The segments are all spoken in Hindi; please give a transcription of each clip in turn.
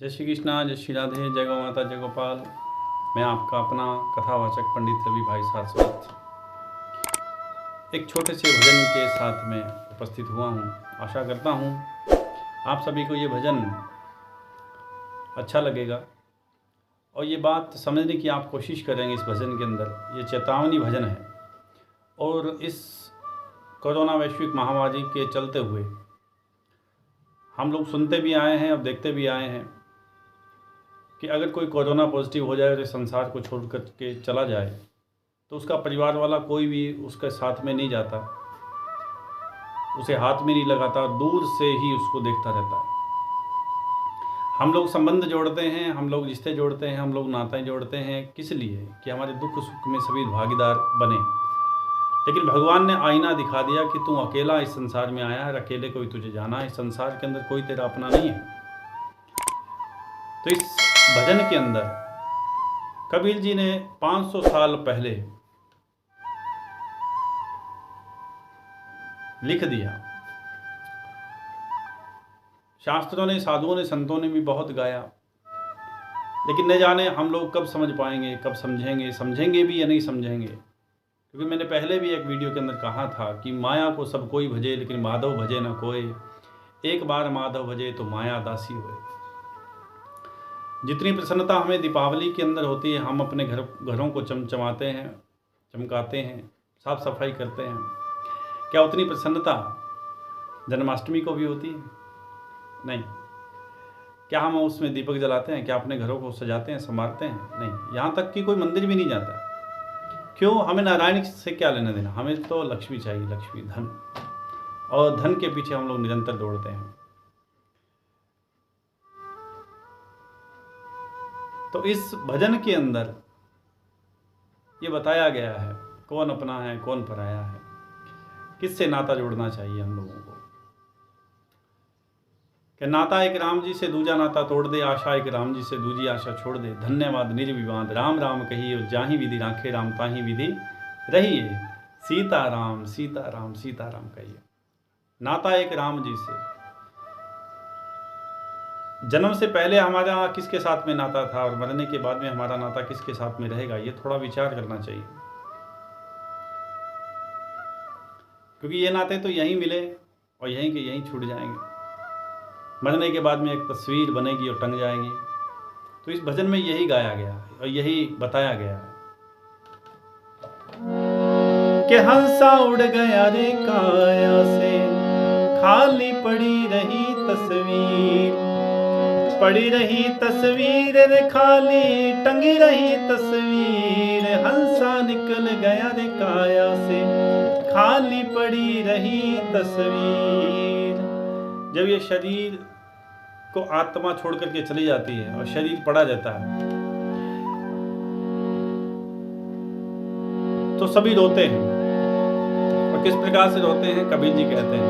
जय श्री कृष्णा, जय श्री राधे, जय गौ माता, जय गोपाल। मैं आपका अपना कथावाचक पंडित रवि भाई सारस्वत एक छोटे से भजन के साथ में उपस्थित हुआ हूँ। आशा करता हूँ आप सभी को ये भजन अच्छा लगेगा और ये बात समझने की आप कोशिश करेंगे। इस भजन के अंदर ये चेतावनी भजन है और इस कोरोना वैश्विक महामारी के चलते हुए हम लोग सुनते भी आए हैं और देखते भी आए हैं कि अगर कोई कोरोना पॉजिटिव हो जाए और इस संसार को छोड़ कर के चला जाए तो उसका परिवार वाला कोई भी उसके साथ में नहीं जाता, उसे हाथ में नहीं लगाता, दूर से ही उसको देखता रहता है। हम लोग संबंध जोड़ते हैं, हम लोग रिश्ते जोड़ते हैं, हम लोग नाते जोड़ते हैं, किस लिए? कि हमारे दुख सुख में सभी भागीदार बने। लेकिन भगवान ने आईना दिखा दिया कि तू अकेला इस संसार में आया है, अकेले कोई तुझे जाना है। इस संसार के अंदर कोई तेरा अपना नहीं है। तो इस भजन के अंदर कबीर जी ने 500 साल पहले लिख दिया। शास्त्रों ने, साधुओं ने, संतों ने भी बहुत गाया, लेकिन न जाने हम लोग कब समझ पाएंगे, कब समझेंगे भी या नहीं समझेंगे। क्योंकि मैंने पहले भी एक वीडियो के अंदर कहा था कि माया को सब कोई भजे, लेकिन माधव भजे न कोई। एक बार माधव भजे तो माया दासी होए। जितनी प्रसन्नता हमें दीपावली के अंदर होती है, हम अपने घरों को चमचमाते हैं, चमकाते हैं, साफ सफाई करते हैं, क्या उतनी प्रसन्नता जन्माष्टमी को भी होती है? नहीं। क्या हम उसमें दीपक जलाते हैं? क्या अपने घरों को सजाते हैं, संवारते हैं? नहीं। यहाँ तक कि कोई मंदिर भी नहीं जाता। क्यों? हमें नारायण से क्या लेना देना? हमें तो लक्ष्मी चाहिए, लक्ष्मी, धन। और धन के पीछे हम लोग निरंतर दौड़ते हैं। तो इस भजन के अंदर ये बताया गया है कौन अपना है, कौन पराया है, किससे नाता जोड़ना चाहिए हम लोगों को। कि नाता एक राम जी से दूजा नाता तोड़ दे, आशा एक राम जी से दूजी आशा छोड़ दे। धन्यवाद निर्विवाद राम राम कहिए, जाहि विधि राखे राम ताहि विधि रहिए। सीताराम सीताराम सीताराम कहिए। नाता एक राम जी से। जन्म से पहले हमारा किसके साथ में नाता था और मरने के बाद में हमारा नाता किसके साथ में रहेगा, ये थोड़ा विचार करना चाहिए। क्योंकि ये नाते तो यहीं मिले और यहीं के यहीं छूट जाएंगे। मरने के बाद में एक तस्वीर बनेगी और टंग जाएगी। तो इस भजन में यही गाया गया है और यही बताया गया है कि हंसा उड़ गया रे काया से, खाली पड़ी रही तस्वीर, पड़ी रही तस्वीर रे खाली, टंगी रही तस्वीर। हंसा निकल गया रे काया से, खाली पड़ी रही तस्वीर। जब ये शरीर को आत्मा छोड़ करके चली जाती है और शरीर पड़ा रहता है तो सभी रोते हैं। और किस प्रकार से रोते हैं? कबीर जी कहते हैं,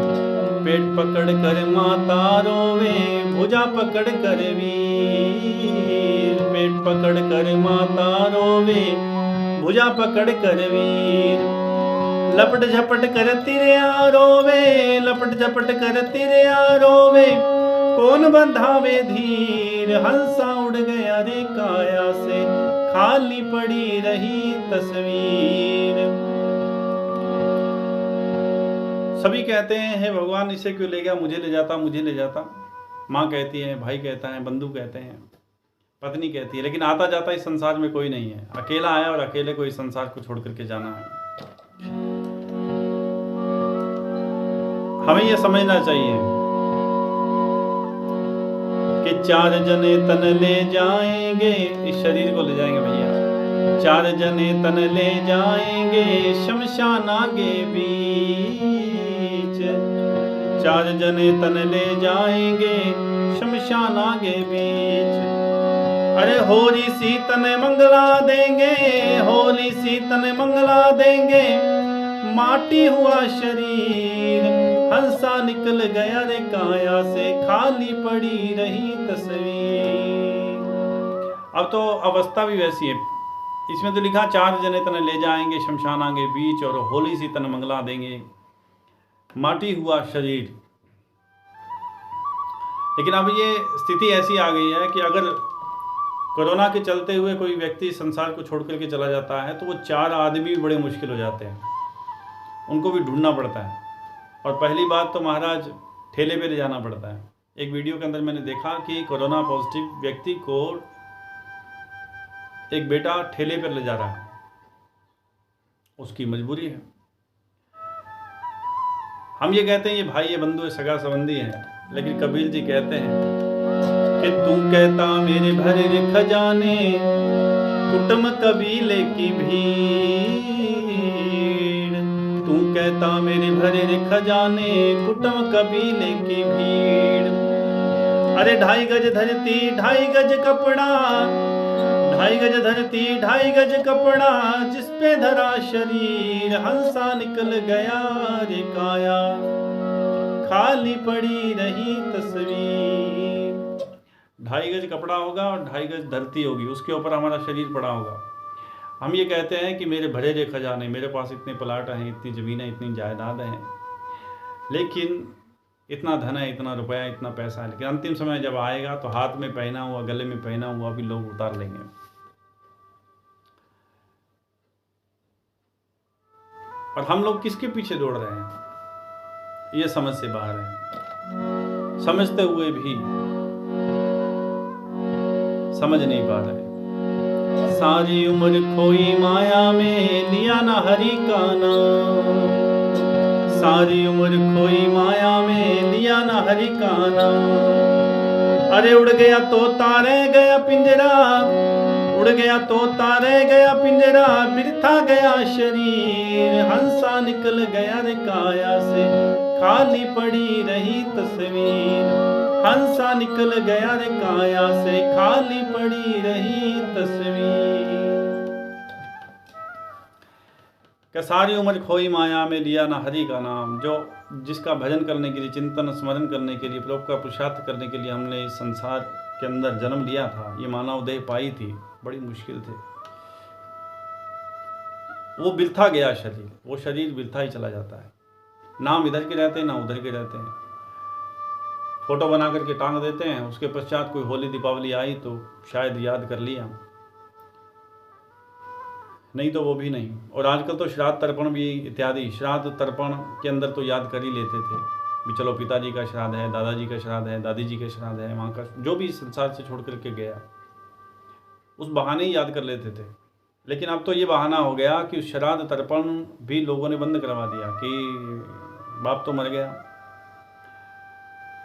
पेट पकड़ कर माता रोवे, भुजा पकड़ कर वीर। पेट पकड़ कर माता रोवे, भुजा पकड़ कर वीर। लपट झपट कर तिरिया रोवे, लपट झपट कर तिरिया रोवे, कौन बंधावे धीर। हंसा उड़ गया रे काया से, खाली पड़ी रही तस्वीर। सभी कहते हैं, हे भगवान इसे क्यों ले गया, मुझे ले जाता, मुझे ले जाता। माँ कहती है, भाई कहता है, बंधु कहते हैं, पत्नी कहती है, लेकिन आता जाता इस संसार में कोई नहीं है। अकेला आया और अकेले को इस संसार को छोड़ करके जाना है। हमें यह समझना चाहिए कि 4 जने तन ले जाएंगे, इस शरीर को ले जाएंगे भैया। 4 जने तन ले जाएंगे शमशान आगे बीच। 4 जने तन ले जाएंगे शमशान आगे बीच। अरे होली सी तन मंगला देंगे, होली सी तन मंगला देंगे, माटी हुआ शरीर। हंसा निकल गया रे काया से, खाली पड़ी रही तस्वीर। अब तो अवस्था भी वैसी है। इसमें तो लिखा 4 जने तन ले जाएंगे शमशान आगे बीच, और होली सी तन मंगला देंगे, माटी हुआ शरीर। लेकिन अब ये स्थिति ऐसी आ गई है कि अगर कोरोना के चलते हुए कोई व्यक्ति संसार को छोड़ करके चला जाता है तो वो 4 आदमी भी बड़े मुश्किल हो जाते हैं, उनको भी ढूंढना पड़ता है। और पहली बात तो महाराज ठेले पे ले जाना पड़ता है। एक वीडियो के अंदर मैंने देखा कि कोरोना पॉजिटिव व्यक्ति को एक बेटा ठेले पर ले जा रहा है, उसकी मजबूरी है। हम ये कहते हैं ये भाई ये बंधु सगा संबंधी है, लेकिन कबीर जी कहते हैं कि तू कहता मेरे भरे रे खजाने कुटुंब कबीले की भीड़, तू कहता मेरे भरे रे खजाने कुटुंब कबीले की भीड़। अरे 2.5 गज धरती 2.5 गज कपड़ा, 2.5 गज धरती 2.5 गज कपड़ा, जिस पे धरा शरीर हंसा निकल गया रे काया, खाली पड़ी रही तस्वीर। 2.5 गज कपड़ा होगा और 2.5 गज धरती होगी, उसके ऊपर हमारा शरीर पड़ा होगा। हम ये कहते हैं कि मेरे भरे रे खजाने, मेरे पास इतने प्लाट हैं, इतनी ज़मीनें, इतनी जायदाद हैं, लेकिन इतना धन है, इतना रुपया, इतना पैसा है, लेकिन अंतिम समय जब आएगा तो हाथ में पहना हुआ, गले में पहना हुआ भी लोग उतार लेंगे। और हम लोग किसके पीछे दौड़ रहे हैं ये समझ से बाहर है। समझते हुए भी समझ नहीं पा रहे। सारी उम्र खोई माया में लिया ना हरि का नाम, सारी उम्र खोई माया में लिया ना हरि का नाम। अरे उड़ गया तोता रह गया पिंजरा, उड़ गया तोता रह गया पिंजरा, बिरथा गया शरीर हंसा निकल गया रे काया से, खाली पड़ी रही तस्वीर हंसा निकल गया रे काया से, खाली पड़ी रही तस्वीर। क्या सारी उम्र खोई माया में लिया ना हरि का नाम। जो जिसका भजन करने के लिए, चिंतन स्मरण करने के लिए, प्रभु का पुरुषार्थ करने के लिए हमने इस संसार के अंदर जन्म लिया था, ये मानव देह पाई थी, बड़ी मुश्किल थे, वो बिरथा गया शरीर, वो शरीर बिरथा ही चला जाता है। नाम इधर के रहते हैं ना उधर के रहते हैं, फोटो बना करके टांग देते हैं, उसके पश्चात कोई होली दीपावली आई तो शायद याद कर लिया, नहीं तो वो भी नहीं। और आजकल तो श्राद्ध तर्पण भी इत्यादि, श्राद्ध तर्पण के अंदर तो याद कर ही लेते थे भी चलो पिताजी का श्राद्ध है, दादाजी का श्राद्ध है, दादी जी का श्राद्ध है, वहाँ का जो भी संसार से छोड़ करके गया उस बहाने ही याद कर लेते थे। लेकिन अब तो ये बहाना हो गया कि श्राद्ध तर्पण भी लोगों ने बंद करवा दिया कि बाप तो मर गया,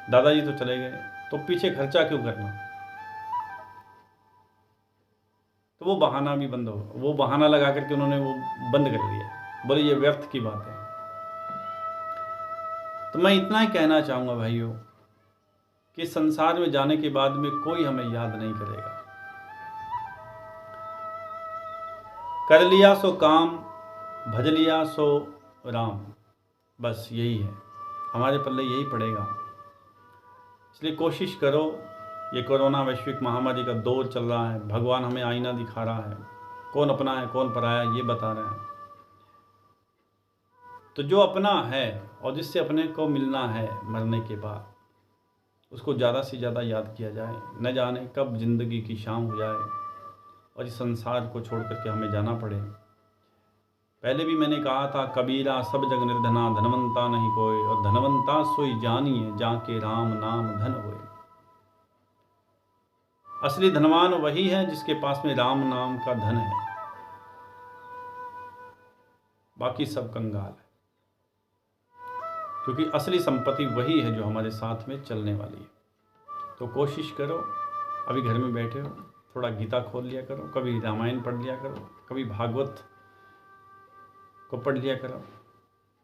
दादाजी तो चले गए, तो पीछे खर्चा क्यों करना। तो वो बहाना भी बंद हो, वो बहाना लगा करके उन्होंने वो बंद कर दिया, बोले ये व्यर्थ की बात है। तो मैं इतना ही कहना चाहूँगा भाइयों कि संसार में जाने के बाद में कोई हमें याद नहीं करेगा। कर लिया सो काम, भज लिया सो राम, बस यही है, हमारे पल्ले यही पड़ेगा। इसलिए कोशिश करो, ये कोरोना वैश्विक महामारी का दौर चल रहा है, भगवान हमें आईना दिखा रहा है, कौन अपना है कौन पराया ये बता रहे हैं। तो जो अपना है और जिससे अपने को मिलना है मरने के बाद, उसको ज़्यादा से ज़्यादा याद किया जाए। न जाने कब जिंदगी की शाम हो जाए और इस संसार को छोड़ करके हमें जाना पड़े। पहले भी मैंने कहा था, कबीरा सब जग निर्धना, धनवंता नहीं कोई, और धनवंता सोई जानिए जाके राम नाम धन होए। असली धनवान वही है जिसके पास में राम नाम का धन है, बाकी सब कंगाल है। क्योंकि असली संपत्ति वही है जो हमारे साथ में चलने वाली है। तो कोशिश करो, अभी घर में बैठे हो, थोड़ा गीता खोल लिया करो, कभी रामायण पढ़ लिया करो, कभी भागवत को पढ़ लिया करो,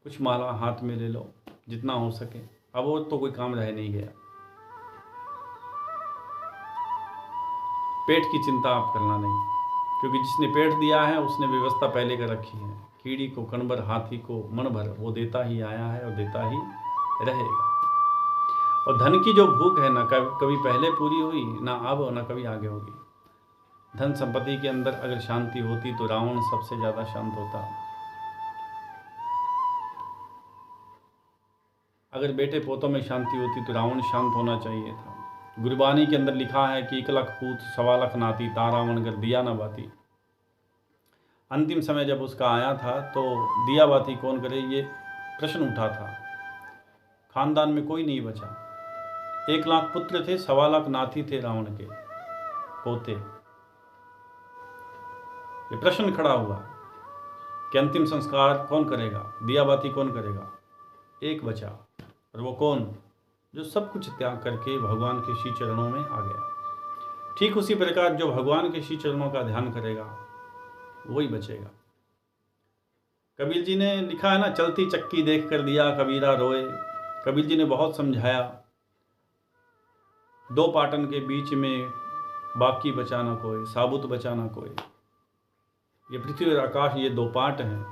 कुछ माला हाथ में ले लो जितना हो सके। अब वो तो कोई काम रह नहीं गया। पेट की चिंता आप करना नहीं, क्योंकि जिसने पेट दिया है उसने व्यवस्था पहले कर रखी है। कीड़ी को कण भर, हाथी को मन भर, वो देता ही आया है और देता ही रहेगा। और धन की जो भूख है ना कभी पहले पूरी हुई, ना अब और ना कभी आगे होगी। धन संपत्ति के अंदर अगर शांति होती तो रावण सबसे ज़्यादा शांत होता। अगर बेटे पोतों में शांति होती तो रावण शांत होना चाहिए था। गुरबानी के अंदर लिखा है कि 1 लाख पूत 1.25 लाख नाती तारावन कर दिया न बाती। अंतिम समय जब उसका आया था तो दिया बाती कौन करे, ये प्रश्न उठा था। खानदान में कोई नहीं बचा। 1 लाख पुत्र थे, 1.25 लाख नाती थे रावण के पोते। ये प्रश्न खड़ा हुआ कि अंतिम संस्कार कौन करेगा, दिया बाती कौन करेगा। एक बचा, और वो कौन, जो सब कुछ त्याग करके भगवान के श्री चरणों में आ गया। ठीक उसी प्रकार जो भगवान के श्री चरणों का ध्यान करेगा वही बचेगा। कबीर जी ने लिखा है ना, चलती चक्की देख कर दिया कबीरा रोए। कबीर जी ने बहुत समझाया, 2 पाटन के बीच में बाकी बचाना कोई, साबुत बचाना कोई। ये पृथ्वी और आकाश, ये 2 पाट हैं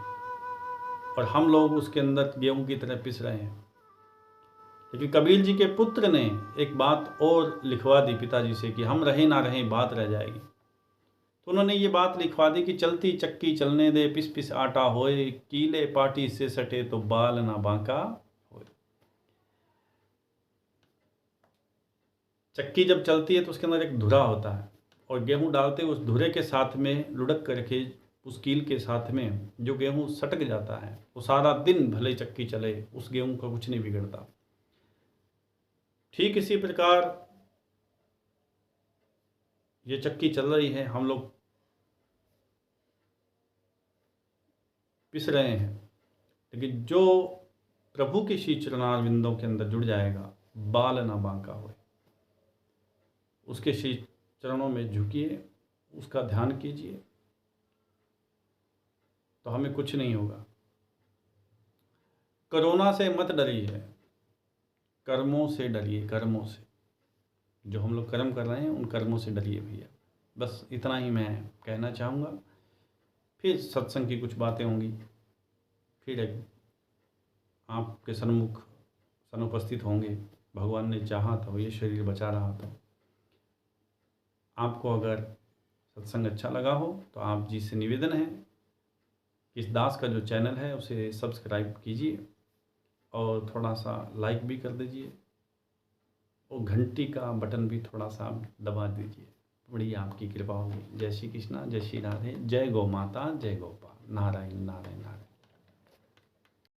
और हम लोग उसके अंदर गेहूं की तरह पिस रहे हैं। लेकिन कबीर जी के पुत्र ने एक बात और लिखवा दी पिताजी से कि हम रहे ना रहे बात रह जाएगी। तो उन्होंने ये बात लिखवा दी कि चलती चक्की चलने दे, पिस पिस आटा होए, कीले पाटी से सटे तो बाल ना बांका होए। चक्की जब चलती है तो उसके अंदर एक धुरा होता है और गेहूं डालते उस धुरे के साथ में लुढ़क करके उस कील के साथ में जो गेहूं सटक जाता है, वो सारा दिन भले चक्की चले उस गेहूं का कुछ नहीं बिगड़ता। ठीक इसी प्रकार ये चक्की चल रही है, हम लोग पिस रहे हैं, लेकिन जो प्रभु के श्री चरणारविंदों के अंदर जुड़ जाएगा, बाल ना बांका होए, उसके श्री चरणों में झुकिए, उसका ध्यान कीजिए, तो हमें कुछ नहीं होगा। कोरोना से मत डरिए, कर्मों से डरिए, कर्मों से। जो हम लोग कर्म कर रहे हैं उन कर्मों से डरिए भैया। बस इतना ही मैं कहना चाहूँगा। फिर सत्संग की कुछ बातें होंगी, फिर आपके सन्मुख सनुपस्थित होंगे। भगवान ने चाहा तो ये शरीर बचा रहा तो। आपको अगर सत्संग अच्छा लगा हो तो आप जी से निवेदन है कि इस दास का जो चैनल है उसे सब्सक्राइब कीजिए और थोड़ा सा लाइक भी कर दीजिए और घंटी का बटन भी थोड़ा सा दबा दीजिए। बड़ी आपकी कृपा होगी। जय श्री कृष्णा, जय श्री राधे, जय गौ माता, जय गोपाल। नारायण नारायण नारायण।